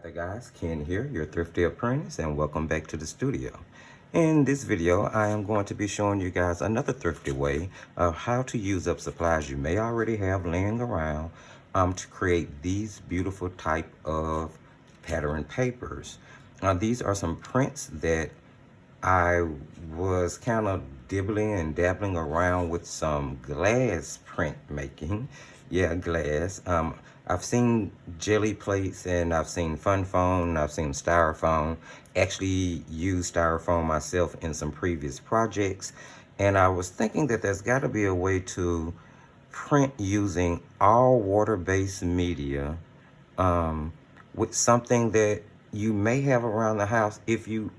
there guys, Ken here, your Thrifty Apprentice, and welcome back to the studio. In this video, I am going to be showing you guys another thrifty way of how to use up supplies you may already have laying around to create these beautiful type of pattern papers. These are some prints that I was kind of dibbling and dabbling around with some glass print making. Yeah, glass. I've seen jelly plates and I've seen fun foam and I've seen styrofoam. Actually used styrofoam myself in some previous projects. And I was thinking that there's got to be a way to print using all water-based media with something that you may have around the house if you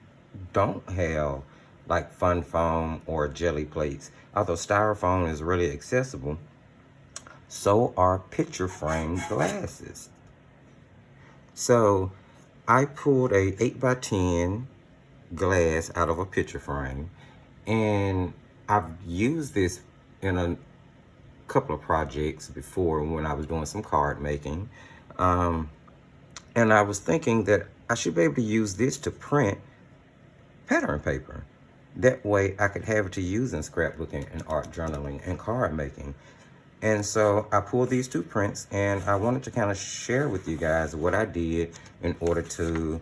don't have like fun foam or jelly plates. Although styrofoam is really accessible, so are picture frame glasses. So I pulled a 8x10 glass out of a picture frame, and I've used this in a couple of projects before when I was doing some card making. And I was thinking that I should be able to use this to print pattern paper. That way I could have it to use in scrapbooking and art journaling and card making. And so I pulled these two prints and I wanted to kind of share with you guys what I did in order to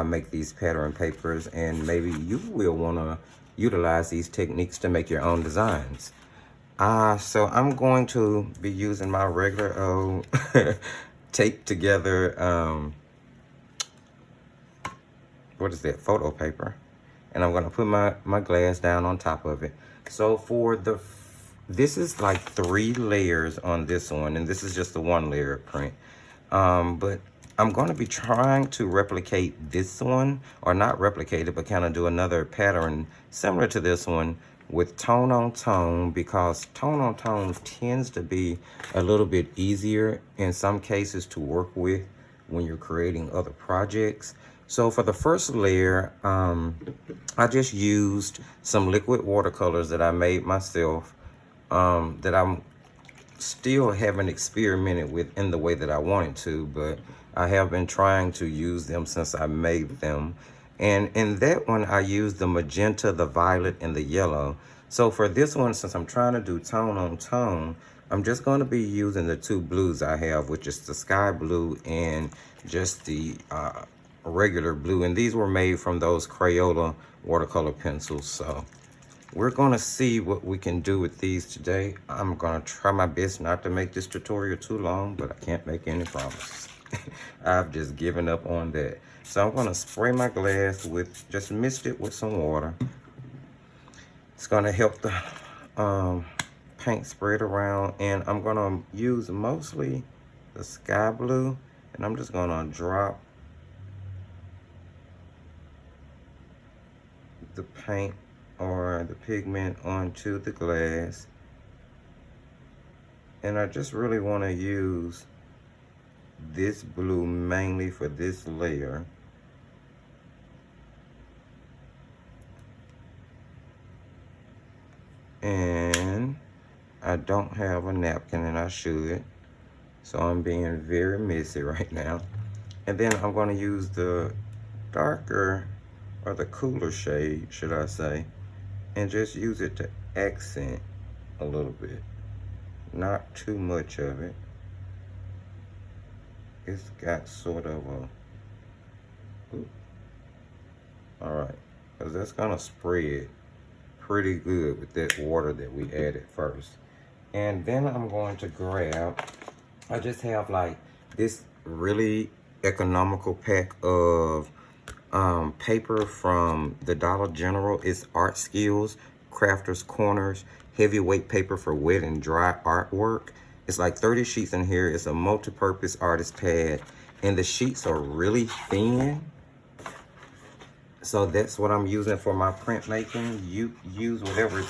make these pattern papers, and maybe you will want to utilize these techniques to make your own designs. So I'm going to be using my regular old taped together, what is that, photo paper. And I'm gonna put my glass down on top of it. So for this is like 3 layers on this one, and this is just the 1 layer print. But I'm gonna be trying to replicate this one, or not replicate it, but kind of do another pattern similar to this one with tone on tone, because tone on tone tends to be a little bit easier in some cases to work with when you're creating other projects. So for the first layer, I just used some liquid watercolors that I made myself, that I'm still haven't experimented with in the way that I wanted to, but I have been trying to use them since I made them. And in that one, I used the magenta, the violet, and the yellow. So for this one, since I'm trying to do tone on tone, I'm just going to be using the 2 blues I have, which is the sky blue and just the regular blue. And these were made from those Crayola watercolor pencils. So we're going to see what we can do with these today. I'm going to try my best not to make this tutorial too long, but I can't make any promises. I've just given up on that. So I'm going to spray my glass with, just mist it with some water. It's going to help the paint spread around. And I'm going to use mostly the sky blue. And I'm just going to drop the paint or the pigment onto the glass. And I just really want to use this blue mainly for this layer. And I don't have a napkin, and I should, so I'm being very messy right now. And then I'm going to use the darker, or the cooler shade, should I say, and just use it to accent a little bit. Not too much of it. It's got sort of a, all right, because that's gonna spread pretty good with that water that we added first. And then I'm going to grab, I just have like this really economical pack of paper from the Dollar General. It's Art Skills, Crafters Corners, heavyweight paper for wet and dry artwork. It's like 30 sheets in here. It's a multi-purpose artist pad, and the sheets are really thin. So that's what I'm using for my print making. You use whatever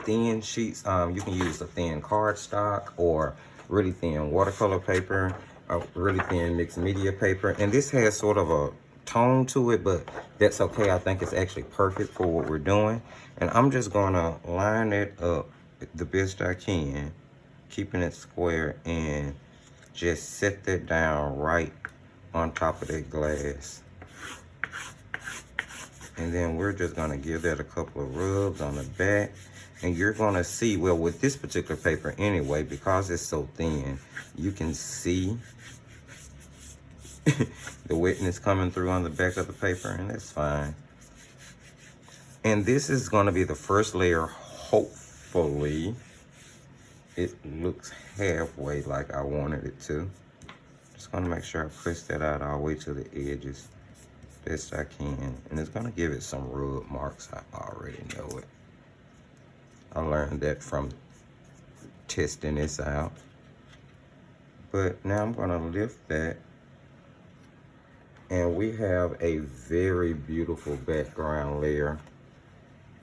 thin sheets. You can use a thin cardstock or really thin watercolor paper, or really thin mixed media paper. And this has sort of a tone to it, but that's okay. I think it's actually perfect for what we're doing. And I'm just gonna line it up the best I can, keeping it square, and just set that down right on top of that glass. And then we're just gonna give that a couple of rubs on the back. And you're gonna see, well, with this particular paper anyway, because it's so thin, you can see the wetness coming through on the back of the paper, and that's fine. And this is gonna be the first layer. Hopefully, it looks halfway like I wanted it to. Just gonna make sure I press that out all the way to the edges best I can. And it's gonna give it some rub marks. I already know it. I learned that from testing this out. But now I'm gonna lift that. And we have a very beautiful background layer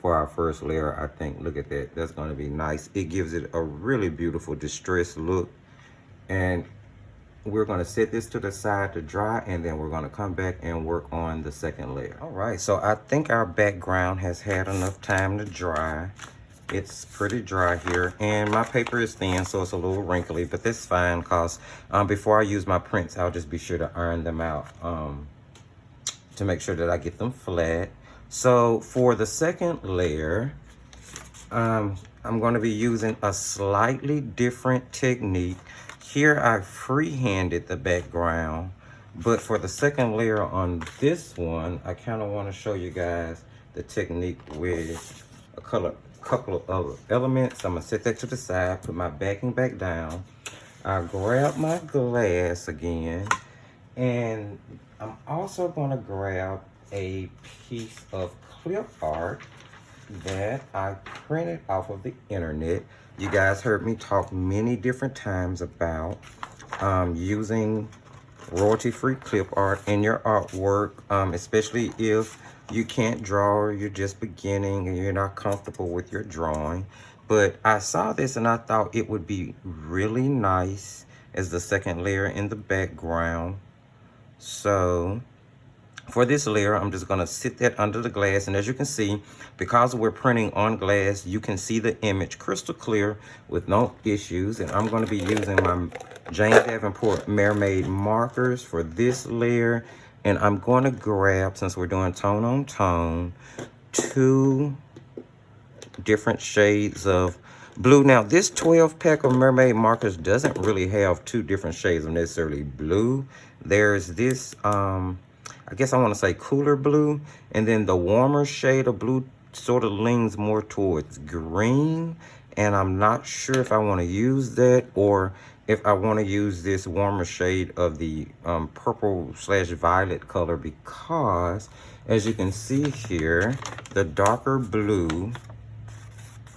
for our first layer. I think, look at that, that's gonna be nice. It gives it a really beautiful distressed look. And we're gonna set this to the side to dry, and then we're gonna come back and work on the second layer. All right, so I think our background has had enough time to dry. It's pretty dry here, and my paper is thin, so it's a little wrinkly, but that's fine, because before I use my prints, I'll just be sure to iron them out to make sure that I get them flat. So for the second layer, I'm going to be using a slightly different technique. Here I freehanded the background, but for the second layer on this one, I kind of want to show you guys the technique with a couple of other elements. I'm gonna set that to the side, put my backing back down. I grab my glass again, and I'm also gonna grab a piece of clip art that I printed off of the internet. You guys heard me talk many different times about using royalty-free clip art in your artwork, especially if you can't draw or you're just beginning and you're not comfortable with your drawing. But I saw this and I thought it would be really nice as the second layer in the background. So for this layer, I'm just gonna sit that under the glass. And as you can see, because we're printing on glass, you can see the image crystal clear with no issues. And I'm gonna be using my Jane Davenport Mermaid markers for this layer. And I'm going to grab, since we're doing tone on tone, 2 different shades of blue. Now, this 12 pack of mermaid markers doesn't really have 2 different shades of necessarily blue. There's this, I guess I want to say cooler blue. And then the warmer shade of blue sort of leans more towards green. And I'm not sure if I want to use that or if I want to use this warmer shade of the purple/violet color, because as you can see here, the darker blue,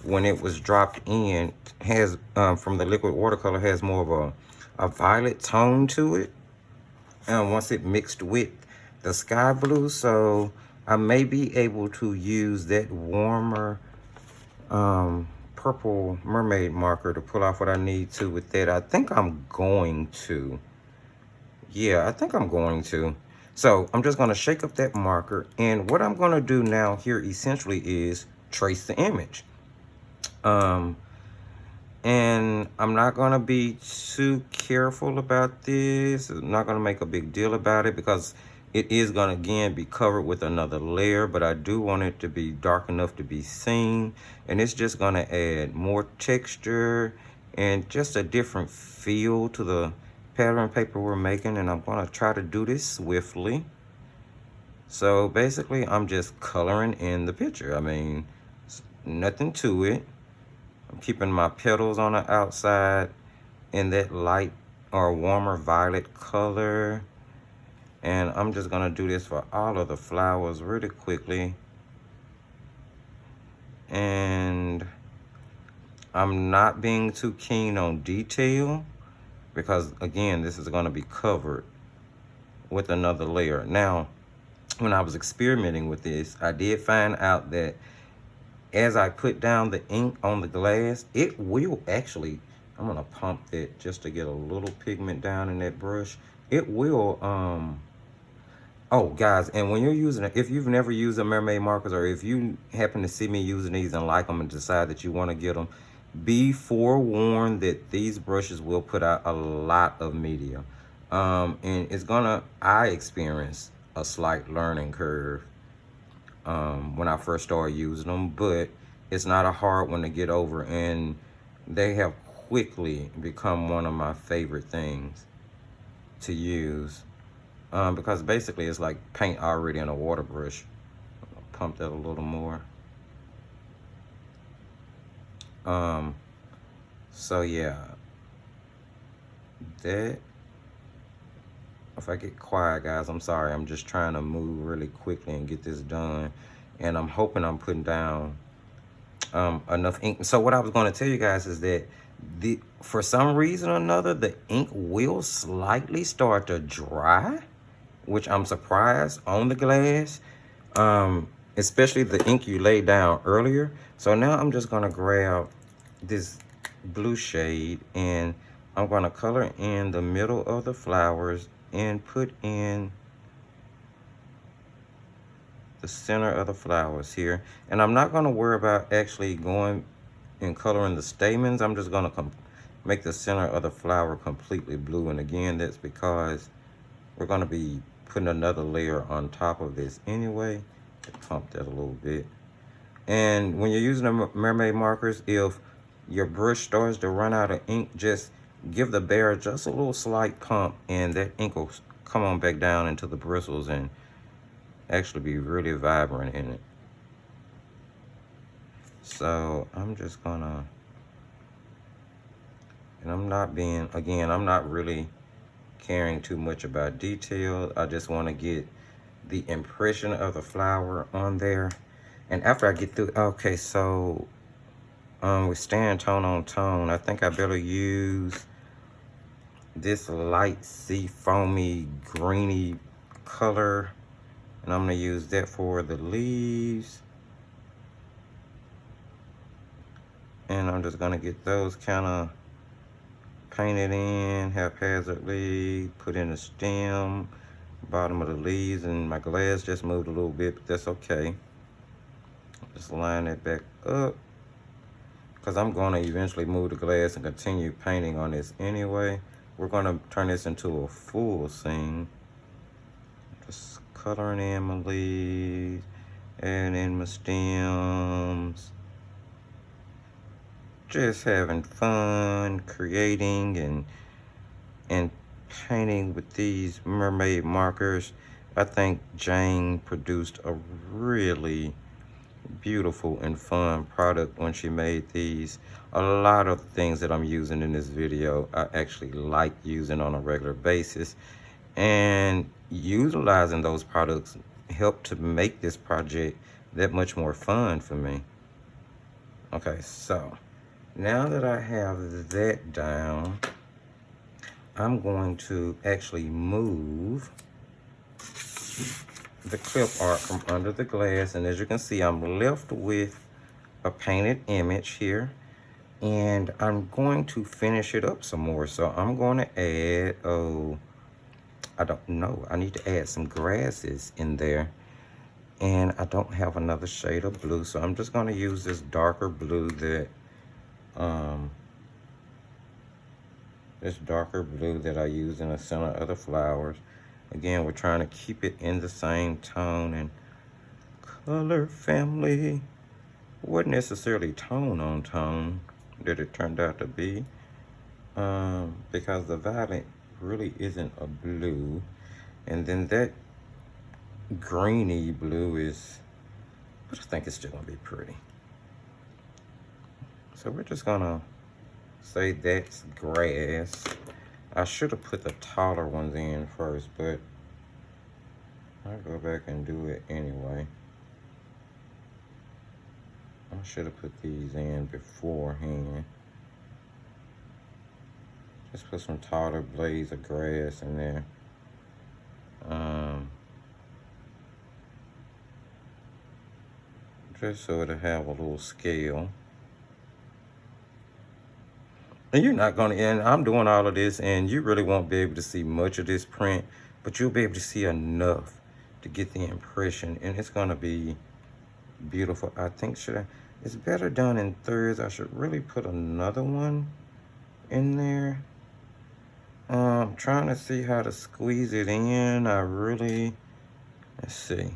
when it was dropped in, has from the liquid watercolor, has more of a violet tone to it. And once it mixed with the sky blue, so I may be able to use that warmer purple mermaid marker to pull off what I need to with that. I think I'm going to. Yeah, I think I'm going to. So I'm just going to shake up that marker. And what I'm going to do now here essentially is trace the image. And I'm not going to be too careful about this. I'm not going to make a big deal about it because it is going to, again, be covered with another layer, but I do want it to be dark enough to be seen. And it's just going to add more texture and just a different feel to the pattern paper we're making. And I'm going to try to do this swiftly. So basically, I'm just coloring in the picture. I mean, nothing to it. I'm keeping my petals on the outside in that light or warmer violet color. And I'm just gonna do this for all of the flowers really quickly. And I'm not being too keen on detail because, again, this is gonna be covered with another layer. Now, when I was experimenting with this, I did find out that as I put down the ink on the glass, it will actually, I'm gonna pump that just to get a little pigment down in that brush. It will, oh, guys, and when you're using it, if you've never used a mermaid markers, or if you happen to see me using these and like them and decide that you want to get them, be forewarned that these brushes will put out a lot of media. And I experienced a slight learning curve when I first started using them, but it's not a hard one to get over, and they have quickly become one of my favorite things to use, because basically it's like paint already in a water brush. I'll pump that a little more. So yeah, that, if I get quiet, guys, I'm sorry. I'm just trying to move really quickly and get this done, and I'm hoping I'm putting down enough ink. So what I was going to tell you guys is that for some reason or another, the ink will slightly start to dry, which I'm surprised on the glass, especially the ink you laid down earlier. So now I'm just going to grab this blue shade, and I'm going to color in the middle of the flowers and put in the center of the flowers here. And I'm not going to worry about actually going and coloring the stamens. I'm just going to make the center of the flower completely blue. And again, that's because we're going to be putting another layer on top of this anyway. Pump that a little bit. And when you're using the mermaid markers, if your brush starts to run out of ink, just give the bear just a little slight pump, and that ink will come on back down into the bristles and actually be really vibrant in it. So I'm just gonna, and I'm not really caring too much about detail. I just want to get the impression of the flower on there. And after I get through, okay, so we're staying tone on tone. I think I better use this light sea foamy greeny color, and I'm gonna use that for the leaves. And I'm just gonna get those kind of painted in haphazardly, put in the stem, bottom of the leaves, and my glass just moved a little bit, but that's okay. Just line it back up, because I'm gonna eventually move the glass and continue painting on this anyway. We're gonna turn this into a full scene. Just coloring in my leaves, adding in my stems. Just having fun creating and painting with these mermaid markers. I think Jane produced a really beautiful and fun product when she made these. A lot of things that I'm using in this video I actually like using on a regular basis, and utilizing those products helped to make this project that much more fun for me. Okay, so now that I have that down, I'm going to actually move the clip art from under the glass, and as you can see, I'm left with a painted image here, and I'm going to finish it up some more. So I'm going to add, I don't know, I need to add some grasses in there, and I don't have another shade of blue, so I'm just going to use this darker blue that I use in the center of the flowers. Again, we're trying to keep it in the same tone and color family. Wasn't necessarily tone on tone that it turned out to be, because the violet really isn't a blue, and then that greeny blue is, but I think it's still gonna be pretty. So we're just gonna say that's grass. I should have put the taller ones in first, but I'll go back and do it anyway. I should have put these in beforehand. Just put some taller blades of grass in there. Just so it'll have a little scale. And you're not gonna, and I'm doing all of this, and you really won't be able to see much of this print, but you'll be able to see enough to get the impression, and it's gonna be beautiful. I think it's better done in thirds. I should really put another one in there. I'm trying to see how to squeeze it in. Let's see.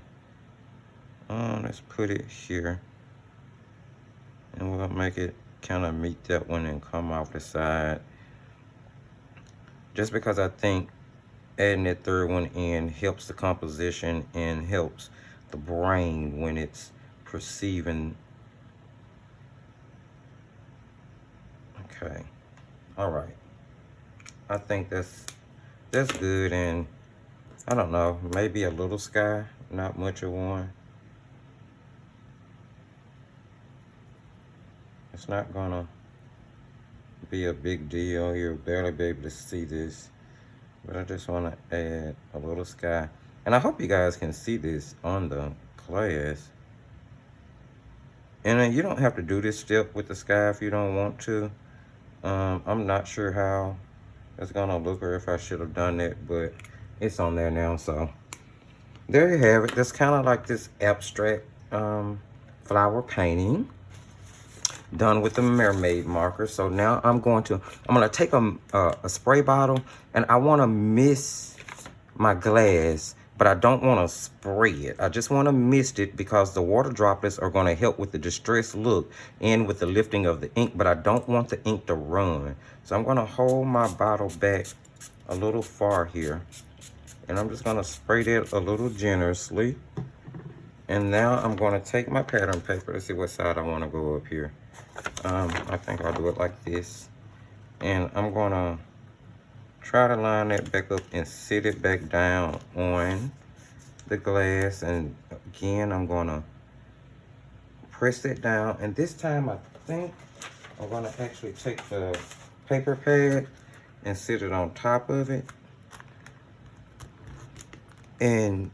Let's put it here. And we'll make it kind of meet that one and come off the side. Just because I think adding that third one in helps the composition and helps the brain when it's perceiving. Okay. All right. I think that's good, and I don't know, maybe a little sky, not much of one. It's not gonna be a big deal. You'll barely be able to see this, but I just want to add a little sky, and I hope you guys can see this on the glass. And then you don't have to do this step with the sky if you don't want to. I'm not sure how it's gonna look or if I should have done it, but it's on there now. So there you have it. That's kind of like this abstract flower painting done with the mermaid marker. So now I'm gonna take a spray bottle, and I want to mist my glass, but I don't want to spray it. I just want to mist it because the water droplets are going to help with the distressed look and with the lifting of the ink, but I don't want the ink to run. So I'm going to hold my bottle back a little far here, and I'm just going to spray that a little generously. And now I'm going to take my pattern paper. Let's see what side I want to go up here. I think I'll do it like this, and I'm going to try to line that back up and sit it back down on the glass. And again, I'm gonna press it down. And this time I think I'm gonna actually take the paper pad and sit it on top of it and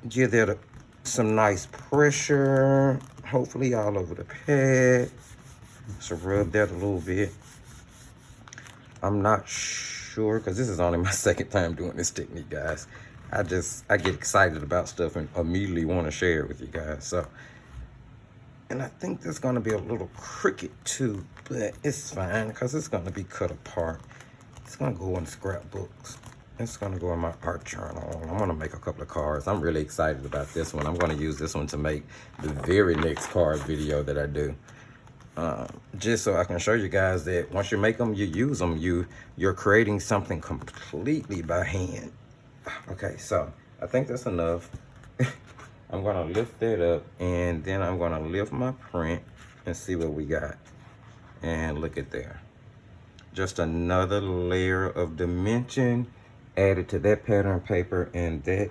give that some nice pressure, hopefully all over the pad. So rub that a little bit. I'm not sure, because this is only my second time doing this technique, guys. I get excited about stuff and immediately want to share it with you guys. So, and I think there's going to be a little crooked too, but it's fine because it's going to be cut apart. It's going to go in scrapbooks. It's going to go in my art journal. I'm going to make a couple of cards. I'm really excited about this one. I'm going to use this one to make the very next card video that I do. Just so I can show you guys that once you make them, you use them, you're creating something completely by hand. Okay, so I think that's enough. I'm gonna lift that up, and then I'm gonna lift my print and see what we got. And look at there, just another layer of dimension added to that pattern paper, and that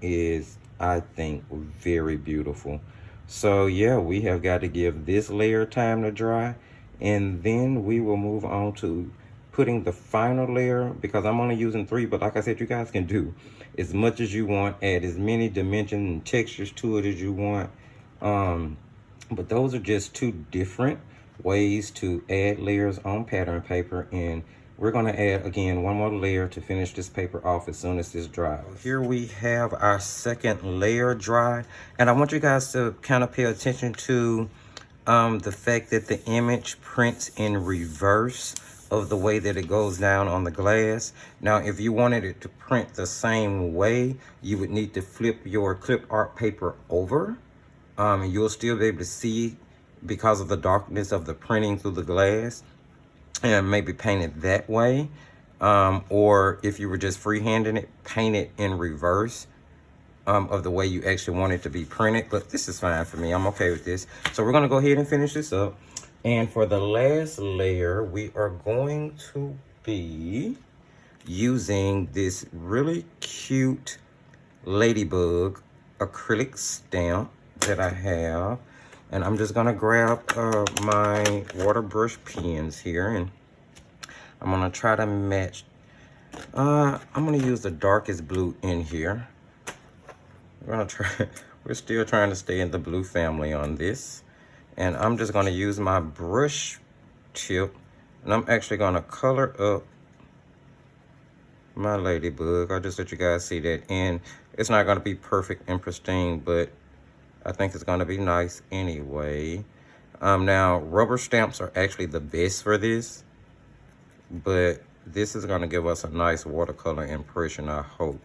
is, I think, very beautiful. So yeah, we have got to give this layer time to dry, and then we will move on to putting the final layer, because I'm only using 3, but like I said, you guys can do as much as you want, add as many dimensions and textures to it as you want. But those are just 2 different ways to add layers on pattern paper, and we're going to add again 1 more layer to finish this paper off as soon as this dries. Here we have our second layer dry, and I want you guys to kind of pay attention to the fact that the image prints in reverse of the way that it goes down on the glass. Now, if you wanted it to print the same way, you would need to flip your clip art paper over. You'll still be able to see because of the darkness of the printing through the glass, and maybe paint it that way. Or if you were just freehanding it, paint it in reverse of the way you actually want it to be printed. But this is fine for me. I'm okay with this. So we're gonna go ahead and finish this up. And for the last layer, we are going to be using this really cute ladybug acrylic stamp that I have. And I'm just gonna grab my water brush pens here, and I'm gonna try to match. I'm gonna use the darkest blue in here. We're still trying to stay in the blue family on this. And I'm just gonna use my brush tip, and I'm actually gonna color up my ladybug. I'll just let you guys see that. And it's not gonna be perfect and pristine, but I think it's gonna be nice anyway. Now, rubber stamps are actually the best for this, but this is going to give us a nice watercolor impression, I hope.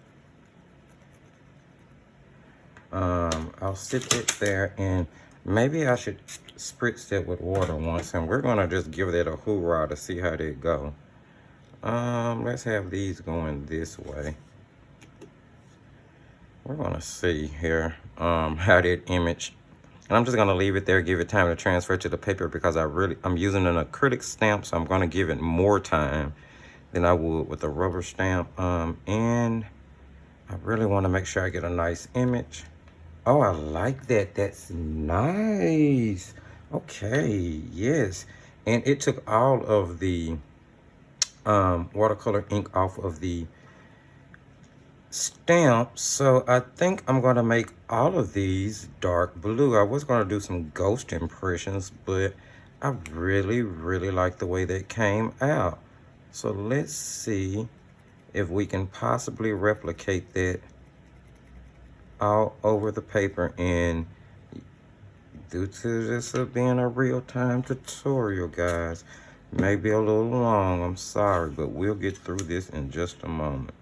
I'll sit it there, and maybe I should spritz that with water once, and we're going to just give that a hoorah to see how they go. Let's have these going this way. We're going to see here how that image. And I'm just going to leave it there, give it time to transfer to the paper, because I'm using an acrylic stamp, so I'm going to give it more time than I would with a rubber stamp. And I really want to make sure I get a nice image. Oh, I like that. That's nice. Okay, yes. And it took all of the watercolor ink off of the stamp, so I think I'm going to make all of these dark blue. I was going to do some ghost impressions, but I really like the way that came out. So let's see if we can possibly replicate that all over the paper. And due to this being a real-time tutorial, guys, maybe a little long, I'm sorry, but we'll get through this in just a moment.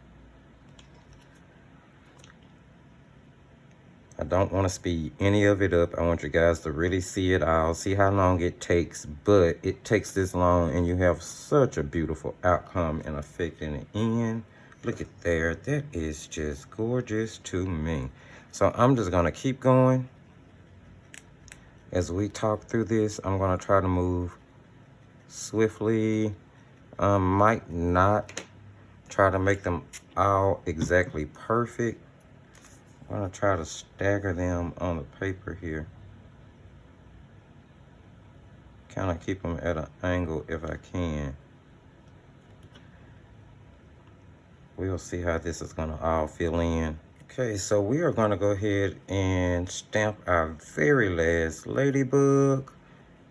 I don't want to speed any of it up. I want you guys to really see it all, see how long it takes, but it takes this long and you have such a beautiful outcome and effect in the end. Look at there. That is just gorgeous to me. So I'm just going to keep going. As we talk through this, I'm going to try to move swiftly. Might not try to make them all exactly perfect. I'm going to try to stagger them on the paper here. Kind of keep them at an angle if I can. We'll see how this is going to all fill in. Okay, so we are going to go ahead and stamp our very last ladybug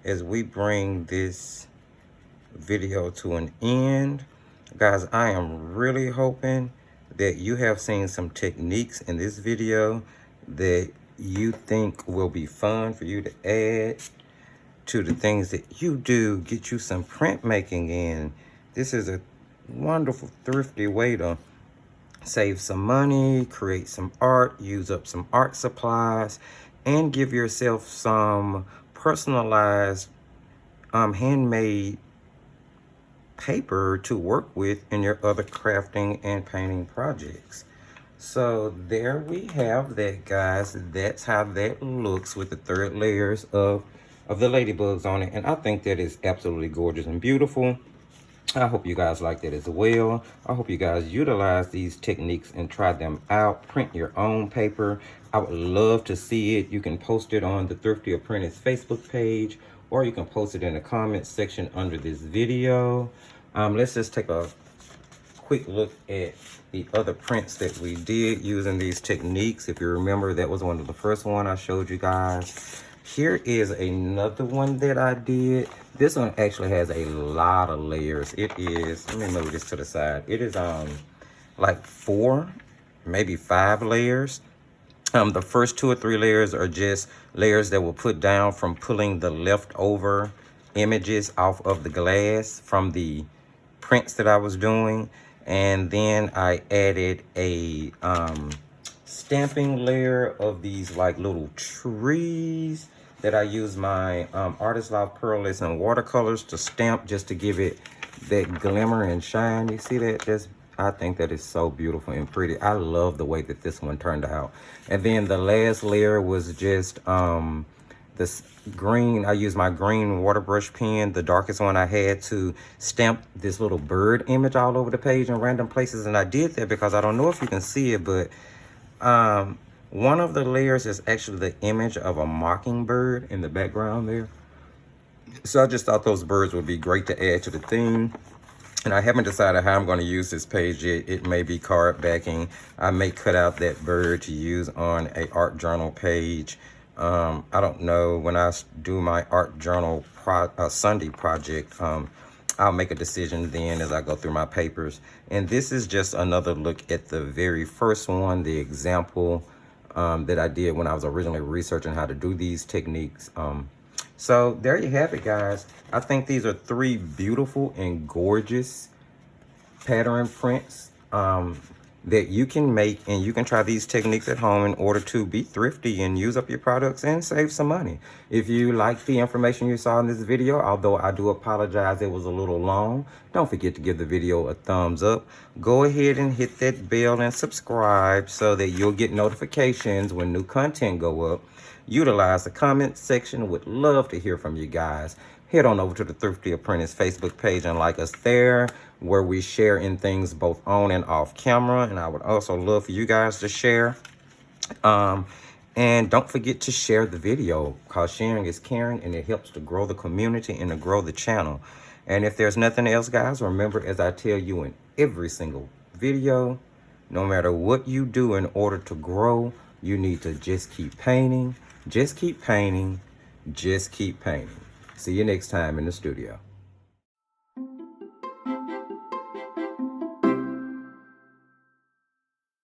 as we bring this video to an end. Guys, I am really hoping that you have seen some techniques in this video that you think will be fun for you to add to the things that you do, get you some printmaking in. This is a wonderful, thrifty way to save some money, create some art, use up some art supplies, and give yourself some personalized, handmade paper to work with in your other crafting and painting projects. So there we have that, guys. That's how that looks with the third layers of the ladybugs on it, and I think that is absolutely gorgeous and beautiful. I hope you guys like that as well. I hope you guys utilize these techniques and try them out. Print your own paper. I would love to see it. You can post it on the Thrifty Apprentice Facebook page, or you can post it in the comments section under this video. Let's just take a quick look at the other prints that we did using these techniques. If you remember, that was one of the first one I showed you guys. Here is another one that I did. This one actually has a lot of layers. It is, let me move this to the side. It is like 4, maybe 5 layers. The first 2 or 3 layers are just layers that were put down from pulling the leftover images off of the glass from the prints that I was doing. And then I added a stamping layer of these like little trees that I use my Artist Loft Pearls and watercolors to stamp, just to give it that glimmer and shine. You see that? I think that is so beautiful and pretty. I love the way that this one turned out. And then the last layer was just this green. I used my green water brush pen, the darkest one I had, to stamp this little bird image all over the page in random places. And I did that because I don't know if you can see it, but one of the layers is actually the image of a mockingbird in the background there. So I just thought those birds would be great to add to the theme. And I haven't decided how I'm going to use this page yet. It may be card backing. I may cut out that bird to use on a art journal page. I don't know. When I do my art journal Sunday project, I'll make a decision then as I go through my papers. And this is just another look at the very first one, the example that I did when I was originally researching how to do these techniques. So there you have it, guys. I think these are 3 beautiful and gorgeous pattern prints that you can make, and you can try these techniques at home in order to be thrifty and use up your products and save some money. If you like the information you saw in this video, although I do apologize it was a little long, don't forget to give the video a thumbs up. Go ahead and hit that bell and subscribe so that you'll get notifications when new content go up. Utilize the comment section. Would love to hear from you guys. Head on over to the Thrifty Apprentice Facebook page and like us there, where we share in things both on and off camera. And I would also love for you guys to share. And don't forget to share the video, because sharing is caring, and it helps to grow the community and to grow the channel. And if there's nothing else, guys, remember, as I tell you in every single video, no matter what you do in order to grow, you need to just keep painting, just keep painting, just keep painting. See you next time in the studio.